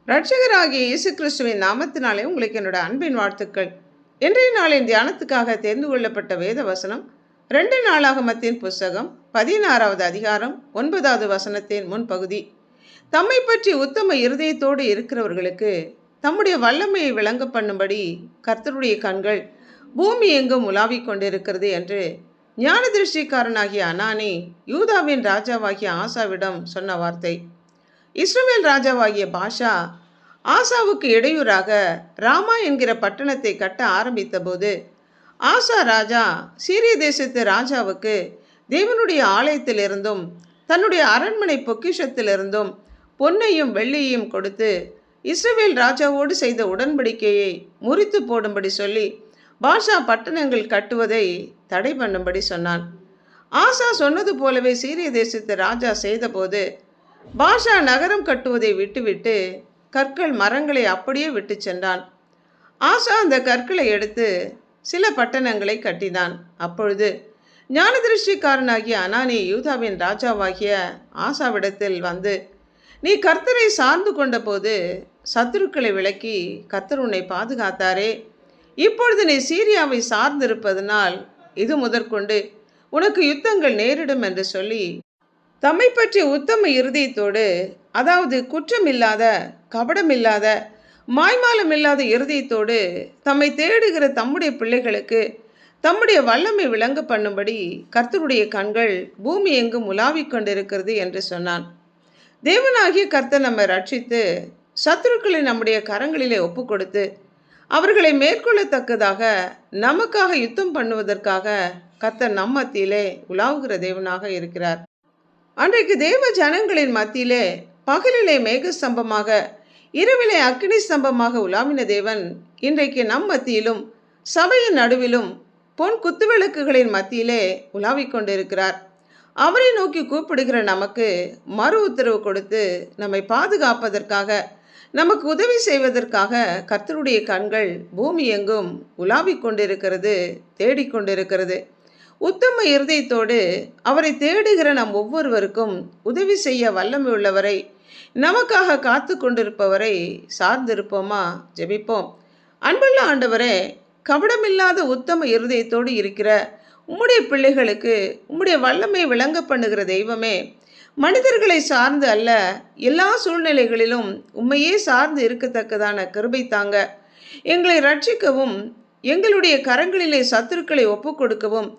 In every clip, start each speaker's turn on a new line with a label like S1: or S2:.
S1: இரட்சகராகிய இயேசு கிறிஸ்துவின் நாமத்தினாலே உங்களுக்கு என்னோட அன்பின் வாழ்த்துக்கள். இன்றைய நாளின் தியானத்துக்காக தேர்ந்து கொள்ளப்பட்ட வேத வசனம் 2 நாளாகமத்தின் புஸ்தகம் 16வது அதிகாரம் 9வது வசனத்தின் முன்பகுதி. தம்மை பற்றி உத்தம இருதயத்தோடு இருக்கிறவர்களுக்கு தம்முடைய வல்லமையை விளங்க பண்ணும்படி கர்த்தருடைய கண்கள் பூமி எங்கும் உலாவிக் கொண்டிருக்கிறது என்று ஞான திருஷ்டிக்காரனாகிய அனானி யூதாவின் ராஜாவாகிய ஆசாவிடம் சொன்ன வார்த்தை. இஸ்ரவேல் ராஜாவாகிய பாஷா ஆசாவுக்கு இடையூறாக ராமா என்கிற பட்டணத்தை கட்ட ஆரம்பித்த போது ஆசா ராஜா சீரிய தேசத்து ராஜாவுக்கு தேவனுடைய ஆலயத்திலிருந்தும் தன்னுடைய அரண்மனை பொக்கிஷத்திலிருந்தும் பொன்னையும் வெள்ளியையும் கொடுத்து இஸ்ரவேல் ராஜாவோடு செய்த உடன்படிக்கையை முறித்து போடும்படி சொல்லி பாஷா பட்டணங்கள் கட்டுவதை தடை பண்ணும்படி சொன்னான். ஆசா சொன்னது போலவே சீரிய தேசத்து ராஜா செய்தபோது பாஷா நகரம் கட்டுவதை விட்டுவிட்டு கற்கள் மரங்களை அப்படியே விட்டு சென்றான். ஆசா அந்த கற்களை எடுத்து சில பட்டணங்களை கட்டினான். அப்பொழுது ஞான திருஷ்டிக்காரனாகிய அனானி யூதாவின் ராஜாவாகிய ஆசாவிடத்தில் வந்து, நீ கர்த்தரை சார்ந்து கொண்ட போது சத்துருக்களை விலக்கி கர்த்தர் உன்னை பாதுகாத்தாரே, இப்பொழுது நீ சீரியாவை சார்ந்திருப்பதனால் இது முதற்கொண்டு உனக்கு யுத்தங்கள் நேரிடும் என்று சொல்லி தம்மை பற்றி உத்தம இருதயத்தோடு, அதாவது குற்றமில்லாத கபடமில்லாத மாய்மாலமில்லாத இருதயத்தோடு தம்மை தேடுகிற தம்முடைய பிள்ளைகளுக்கு தம்முடைய வல்லமை விளங்க பண்ணும்படி கர்த்தருடைய கண்கள் பூமி எங்கும் உலாவிக் கொண்டிருக்கிறது என்று சொன்னான். தேவனாகிய கர்த்தர் நம்மை ரட்சித்து சத்துருக்களை நம்முடைய கரங்களிலே ஒப்பு கொடுத்து அவர்களை மேற்கொள்ளத்தக்கதாக நமக்காக யுத்தம் பண்ணுவதற்காக கர்த்தர் நம் மத்தியிலே உலாவுகிற தேவனாக இருக்கிறார். அன்றைக்கு தேவ ஜனங்களின் மத்தியிலே பகலிலே மேக ஸ்தம்பமாக இரவிலே அக்கினி ஸ்தம்பமாக உலாவின தேவன் இன்றைக்கு நம் மத்தியிலும் சபையின் நடுவிலும் பொன் குத்துவிளக்குகளின் மத்தியிலே உலாவிக் கொண்டிருக்கிறார். அவரை நோக்கி கூப்பிடுகிற நமக்கு மறு உத்தரவு கொடுத்து நம்மை பாதுகாப்பதற்காக, நமக்கு உதவி செய்வதற்காக கர்த்தருடைய கண்கள் பூமி எங்கும் உலாவிக் கொண்டிருக்கிறது, தேடிக்கொண்டிருக்கிறது. உத்தம இருதயத்தோடு அவரை தேடுகிற நம் ஒவ்வொருவருக்கும் உதவி செய்ய வல்லமை உள்ளவரை, நமக்காக காத்து கொண்டிருப்பவரை சார்ந்திருப்போமா? ஜெபிப்போம். அன்புள்ள ஆண்டவரே, கபடமில்லாத உத்தம இருதயத்தோடு இருக்கிற உம்முடைய பிள்ளைகளுக்கு உம்முடைய வல்லமை விளங்க பண்ணுகிற தெய்வமே, மனிதர்களை சார்ந்து அல்ல, எல்லா சூழ்நிலைகளிலும் உம்மையே சார்ந்து இருக்கத்தக்கதான கிருபை தாங்க. எங்களை ரட்சிக்கவும், எங்களுடைய கரங்களிலே சத்துருக்களை ஒப்பு கொடுக்கவும்,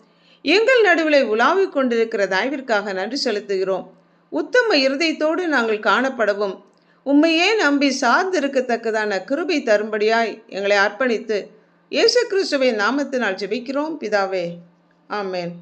S1: எங்கள் நடுவில் உலாவிக் கொண்டிருக்கிற தயவிற்காக நன்றி செலுத்துகிறோம். உத்தம இருதயத்தோடு நாங்கள் காணப்படவும் உம்மையே நம்பி சார்ந்து இருக்கத்தக்கதான கிருபை தரும்படியாய் எங்களை அர்ப்பணித்து இயேசு கிறிஸ்துவின் நாமத்தினால் ஜெபிக்கிறோம் பிதாவே. ஆமென்.